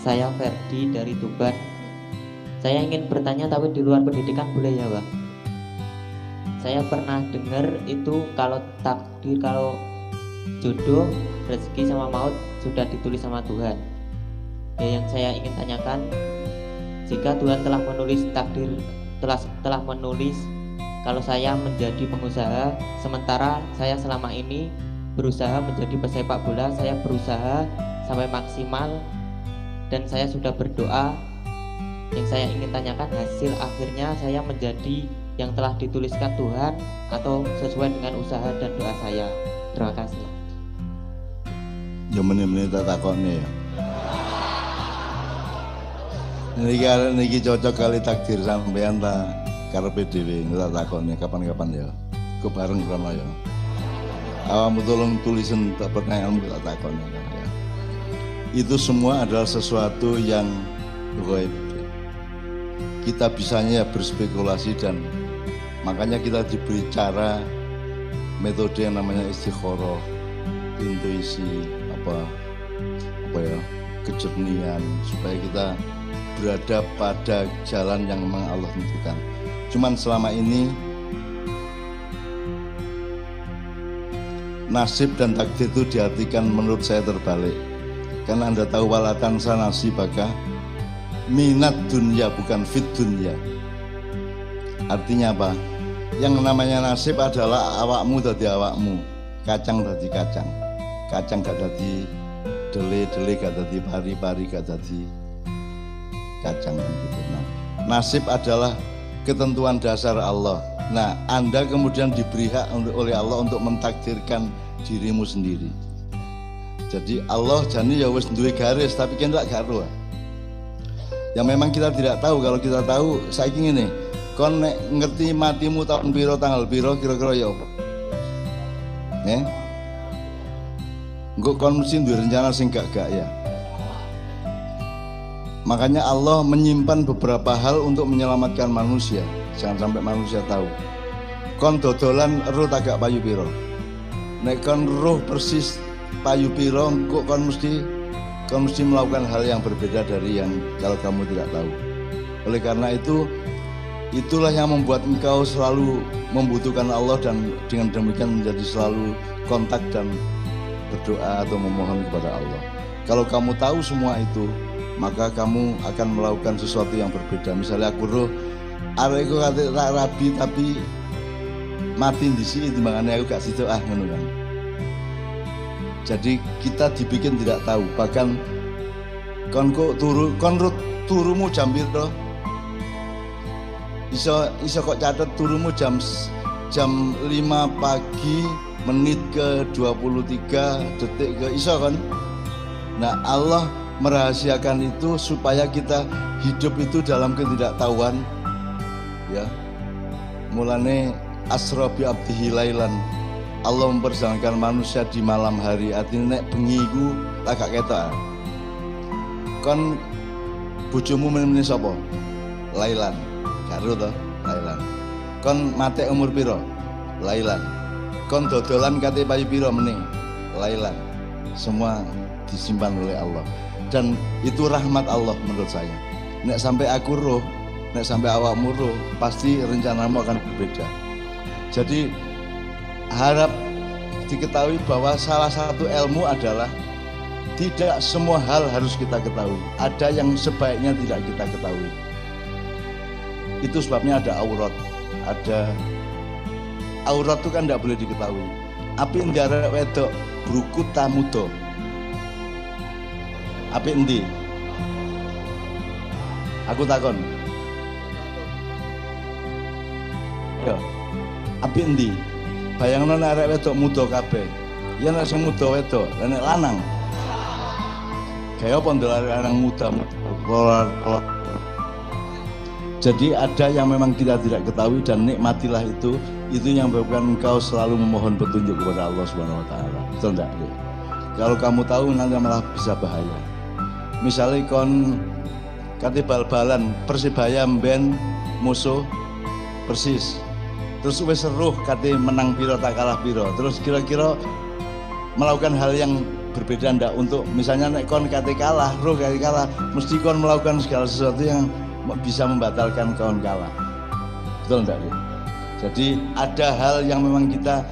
Saya Ferdi dari Tuban. Saya ingin bertanya tapi di luar pendidikan boleh ya, Bang? Saya pernah dengar itu kalau takdir, kalau jodoh, rezeki sama maut sudah ditulis sama Tuhan. Ya, yang saya ingin tanyakan, jika Tuhan telah menulis takdir, telah menulis kalau saya menjadi pengusaha, sementara saya selama ini berusaha menjadi pesepak bola, saya berusaha sampai maksimal dan saya sudah berdoa. Yang saya ingin tanyakan, hasil akhirnya saya menjadi yang telah dituliskan Tuhan atau sesuai dengan usaha dan doa saya? Terima kasih. Ya menit-menit tak takokne ya. Niki cocok kali takdir sampean ta karepe dhewe tak takokne kapan-kapan ya. Kok bareng rama ya. Awakmu tolong tulisan pertanyaanmu tak takokne ya. Itu semua adalah sesuatu yang gaib. Kita bisanya berspekulasi dan makanya kita diberi cara metode yang namanya istikharah, intuisi, apa ya, kejernihan supaya kita berada pada jalan yang memang Allah tentukan. Cuman selama ini nasib dan takdir itu diartikan menurut saya terbalik. Karena Anda tahu walatan sanasibaka minat dunia bukan fit dunia. Artinya apa? Yang namanya nasib adalah awakmu dadi awakmu, kacang dadi kacang, kacang gak dadi dele gak dadi pari gak dadi kacang gitu. Nah, nasib adalah ketentuan dasar Allah. Nah, Anda kemudian diberi hak oleh Allah untuk mentakdirkan dirimu sendiri. Jadi Allah jani ya wis duwe garis tapi kan gak karo. Yang memang kita tidak tahu. Kalau kita tahu, saiki ngene, kon nek ngerti matimu tahun piro, tanggal piro, kira-kira ya apa? Engko kon mesti duwe rencana sing gak ya. Makanya Allah menyimpan beberapa hal untuk menyelamatkan manusia. Jangan sampai manusia tahu. Kon dodolan roh agak payu piro. Nek kon roh persis payu piro, engko kon mesti melakukan hal yang berbeda dari yang kalau kamu tidak tahu. Oleh karena itu, itulah yang membuat engkau selalu membutuhkan Allah dan dengan demikian menjadi selalu kontak dan berdoa atau memohon kepada Allah. Kalau kamu tahu semua itu, maka kamu akan melakukan sesuatu yang berbeda. Misalnya aku roh, arek aku kate tak rabi tapi mati di sini, timbangane aku gak situ ngono kan. Jadi kita dibikin tidak tahu. Bahkan kon turumu jam piro? Iso kok catet turumu jam 5 pagi menit ke 23 detik ke iso kan? Nah, Allah merahasiakan itu supaya kita hidup itu dalam ketidaktahuan ya. Mulane asra bi abdihi lailan, Allah memperjalankan manusia di malam hari. Artinya nek bengi iku tak gak ketok. Kon bojomu meneh sapa? Lailan. Karo to, lailan. Kon mate umur piro? Lailan. Kon dodolan kate payu piro meneh? Lailan. Semua disimpan oleh Allah. Dan itu rahmat Allah menurut saya. Nek sampai aku roh, nek sampai awakmu roh, pasti rencanamu akan berbeda. Jadi harap diketahui bahwa salah satu ilmu adalah tidak semua hal harus kita ketahui. Ada yang sebaiknya tidak kita ketahui. Itu sebabnya ada aurat. Ada aurat itu kan tidak boleh diketahui. Api ndara wedok bruku tamudo. Api endi? Aku takon. Ya. Api endi? Bayangno nek arek wedok muda kabeh. Ya nek sing muda wedok, nek lanang. Kaya apa ndel arek lanang muda. Jadi ada yang memang kita tidak ketahui dan nikmatilah itu yang menyebabkan engkau selalu memohon petunjuk kepada Allah Subhanahu wa taala. Betul enggak? Kalau kamu tahu nanti malah bisa bahaya. Misalnya kon kate bal-balan Persibaya mben musuh Persis. Terus wis seruh kate menang piro tak kalah piro. Terus kira-kira melakukan hal yang berbeda ndak untuk misalnya nek kon kate kalah, roh kate kalah, mesti kon melakukan segala sesuatu yang bisa membatalkan kon kalah. Betul ndak? Jadi ada hal yang memang kita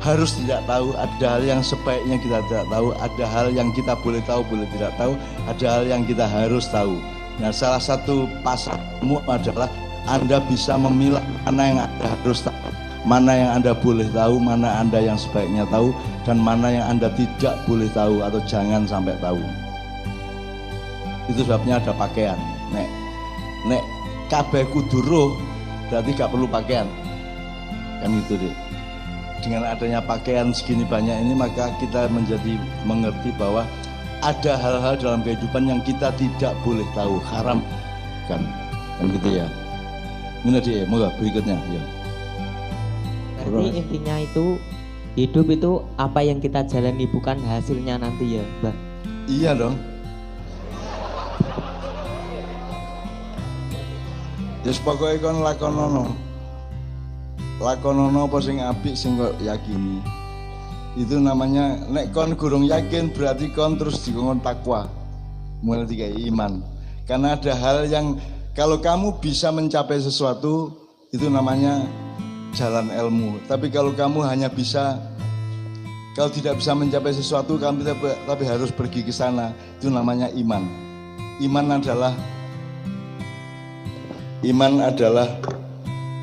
harus tidak tahu, ada hal yang sebaiknya kita tidak tahu, ada hal yang kita boleh tahu, boleh tidak tahu, ada hal yang kita harus tahu. Nah, salah satu pasarmu adalah Anda bisa memilah mana yang Anda harus tahu, mana yang Anda boleh tahu, mana Anda yang sebaiknya tahu, dan mana yang Anda tidak boleh tahu atau jangan sampai tahu. Itu sebabnya ada pakaian. Nek kabeh kudu roh, berarti gak perlu pakaian. Kan itu deh. Dengan adanya pakaian segini banyak ini, maka kita menjadi mengerti bahwa ada hal-hal dalam kehidupan yang kita tidak boleh tahu, haram kan gitu ya. Ini dia, moga berikutnya ya. Berarti intinya itu hidup itu apa yang kita jalani, bukan hasilnya nanti ya, Mbak. Iya dong. Terus pokoknya kon lakonono apa sing apik sing kok yakini. Itu namanya nek kon gurung yakin berarti kon terus dikon takwa. Mulai tiga iman. Karena ada hal yang kalau kamu bisa mencapai sesuatu itu namanya jalan ilmu. Tapi kalau kamu hanya bisa, kalau tidak bisa mencapai sesuatu kamu tapi harus pergi ke sana, itu namanya iman. Iman adalah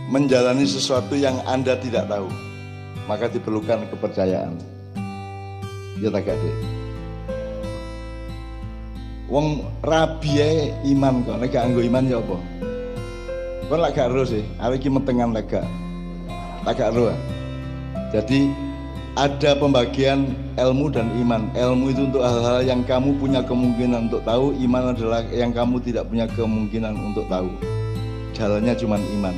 menjalani sesuatu yang Anda tidak tahu, maka diperlukan kepercayaan. Ya tak gak deh. Wong rabi ae iman kok, nek gak nggo iman ya apa? Kon lak gak ero sih, awake iki metengan lek gak. Tak gak ero. Jadi ada pembagian ilmu dan iman. Ilmu itu untuk hal-hal yang kamu punya kemungkinan untuk tahu, iman adalah yang kamu tidak punya kemungkinan untuk tahu. Jalannya cuma iman.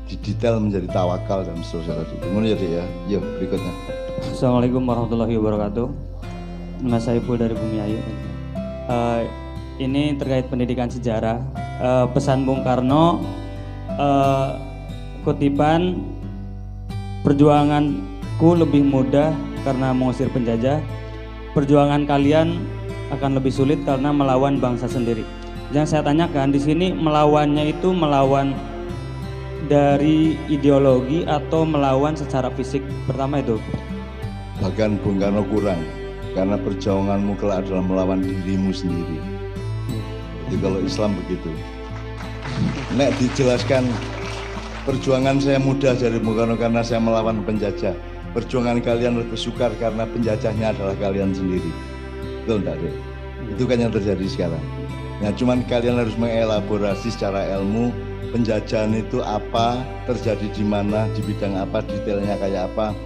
Didetail menjadi tawakal dan seterusnya tadi. Kemudian ya, yuk berikutnya. Assalamualaikum warahmatullahi wabarakatuh. Nama saya Ipul dari Bumi Ayu. Ini terkait pendidikan sejarah. Pesan Bung Karno, kutipan, perjuanganku lebih mudah karena mengusir penjajah. Perjuangan kalian akan lebih sulit karena melawan bangsa sendiri. Yang saya tanyakan di sini, melawannya itu melawan dari ideologi atau melawan secara fisik? Pertama itu. Bahkan Bung Karno kurang, karena perjuanganmu kelak adalah melawan dirimu sendiri. Jadi kalau Islam begitu. Nek dijelaskan perjuangan saya mudah dari Bung Karno karena saya melawan penjajah. Perjuangan kalian lebih sukar karena penjajahnya adalah kalian sendiri. Betul enggak deh? Itu kan yang terjadi sekarang. Nah, cuman kalian harus mengelaborasi secara ilmu penjajahan itu apa, terjadi di mana, di bidang apa, detailnya kayak apa,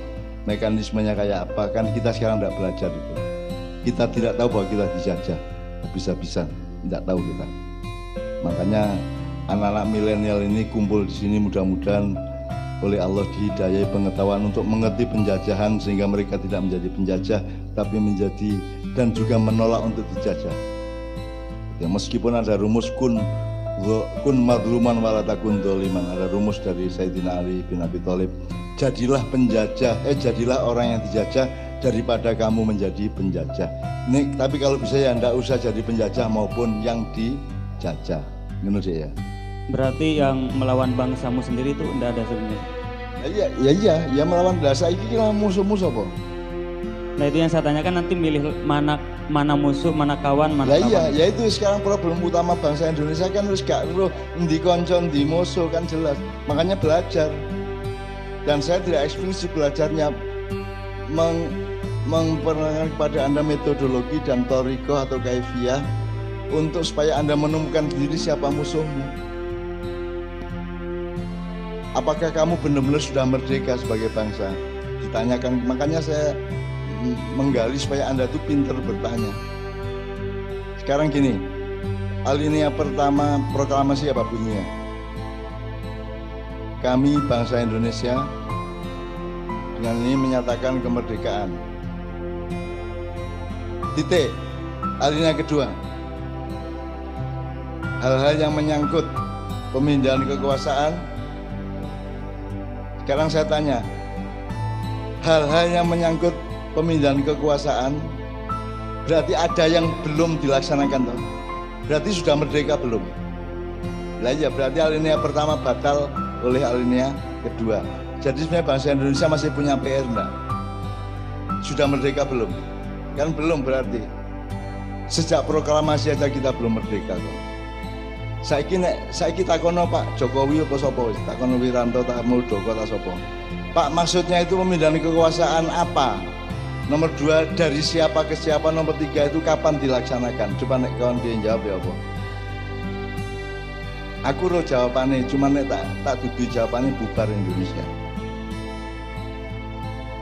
mekanismenya kayak apa. Kan kita sekarang tidak belajar itu. Kita tidak tahu bahwa kita dijajah, bisa-bisa tidak tahu kita. Makanya anak-anak milenial ini kumpul di sini, mudah-mudahan oleh Allah dihidayai pengetahuan untuk mengerti penjajahan sehingga mereka tidak menjadi penjajah tapi menjadi dan juga menolak untuk dijajah. Ya, meskipun ada rumus kun madluman walatakun doliman, ada rumus dari Sayyidina Ali bin Abi Thalib, jadilah penjajah, jadilah orang yang dijajah daripada kamu menjadi penjajah. Nih, tapi kalau bisa ya ndak usah jadi penjajah maupun yang dijajah. Menurut saya. Berarti yang melawan bangsamu sendiri itu ndak ada sebenarnya. Ya melawan bahasa iki kira musuh-musuh apa? Nah, itu yang saya tanyakan, nanti milih mana musuh, mana kawan, mana kawan. Iya, ya itu sekarang problem utama bangsa Indonesia kan harus gak roh endi kanca endi musuh kan jelas. Makanya belajar. Dan saya tidak eksplisit belajarnya memperkenalkan kepada Anda metodologi dan toriko atau kaifiyah untuk supaya Anda menemukan diri siapa musuhmu. Apakah kamu benar-benar sudah merdeka sebagai bangsa? Ditanyakan, makanya saya menggali supaya Anda tuh pintar bertanya. Sekarang gini, alinea pertama proklamasi apa bunyinya? Kami bangsa Indonesia dengan ini menyatakan kemerdekaan. Titik. Alinea kedua, hal-hal yang menyangkut pemindahan kekuasaan. Sekarang saya tanya, hal-hal yang menyangkut pemindahan kekuasaan, berarti ada yang belum dilaksanakan toh. Berarti sudah merdeka belum? Lah ya, berarti alinea pertama batal oleh alinea kedua. Jadi sebenarnya bangsa Indonesia masih punya PR enggak? Sudah merdeka belum? Kan belum berarti. Sejak proklamasi aja kita belum merdeka kok. Saiki takono Pak Jokowi apa sapa wis? Takono Wiranto tak Muldoko tak sapa? Pak, maksudnya itu pemindahan kekuasaan apa? Nomor 2, dari siapa ke siapa? Nomor 3 itu kapan dilaksanakan? Coba nek kawan dia jawab ya apa? Aku roh jawabannya, cuma nek tak dudu jawabannya bubar Indonesia.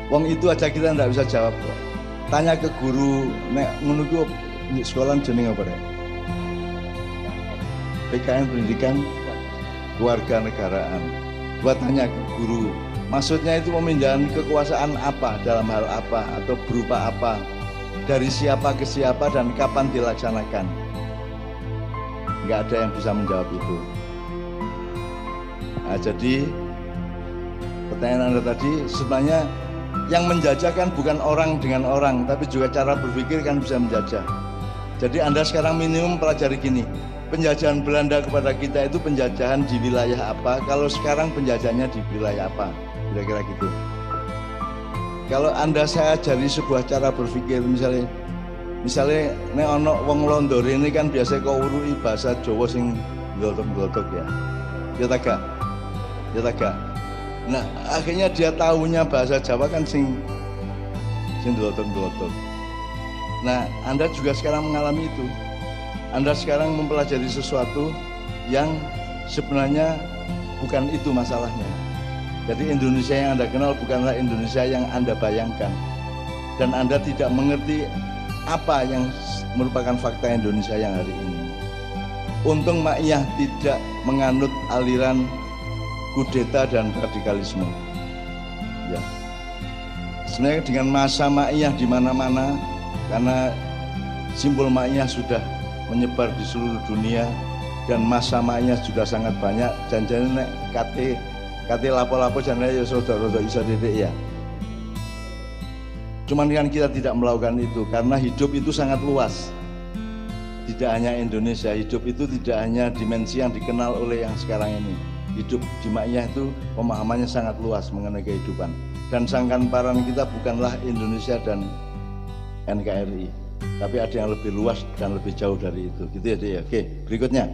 Wong itu aja kita ndak bisa jawab kok. Tanya ke guru, nek ngono ku sekolah jeneng apa rek? PKN Pendidikan Kewarganegaraan. Buat tanya ke guru, maksudnya itu pemindahan kekuasaan apa, dalam hal apa, atau berupa apa, dari siapa ke siapa dan kapan dilaksanakan. Nggak ada yang bisa menjawab itu. Nah, jadi pertanyaan Anda tadi sebenarnya yang menjajah kan bukan orang dengan orang, tapi juga cara berpikir kan bisa menjajah. Jadi Anda sekarang minimum pelajari gini, penjajahan Belanda kepada kita itu penjajahan di wilayah apa, kalau sekarang penjajahnya di wilayah apa, kira-kira gitu. Kalau Anda saya ajari sebuah cara berpikir, misalnya nek ono wong Londo ini kan biasa kau urui bahasa Jawa sing glotok-glotok ya. Ya tak. Nah, akhirnya dia tahunya bahasa Jawa kan sing glotok-glotok. Nah, Anda juga sekarang mengalami itu. Anda sekarang mempelajari sesuatu yang sebenarnya bukan itu masalahnya. Jadi Indonesia yang Anda kenal bukanlah Indonesia yang Anda bayangkan. Dan Anda tidak mengerti apa yang merupakan fakta Indonesia yang hari ini. Untung Maiyah tidak menganut aliran kudeta dan radikalisme. Ya. Sebenarnya dengan masa Maiyah di mana-mana, karena simbol Maiyah sudah menyebar di seluruh dunia dan masa Maiyah sudah sangat banyak. Jangan nek kate lapo-lapo jangan ya saudara iso dedek ya. Cuman kan kita tidak melakukan itu karena hidup itu sangat luas. Tidak hanya Indonesia, hidup itu tidak hanya dimensi yang dikenal oleh yang sekarang ini. Hidup di Maiyah itu pemahamannya sangat luas mengenai kehidupan. Dan sangkan paran kita bukanlah Indonesia dan NKRI, tapi ada yang lebih luas dan lebih jauh dari itu. Gitu ya, Dek. Oke, berikutnya.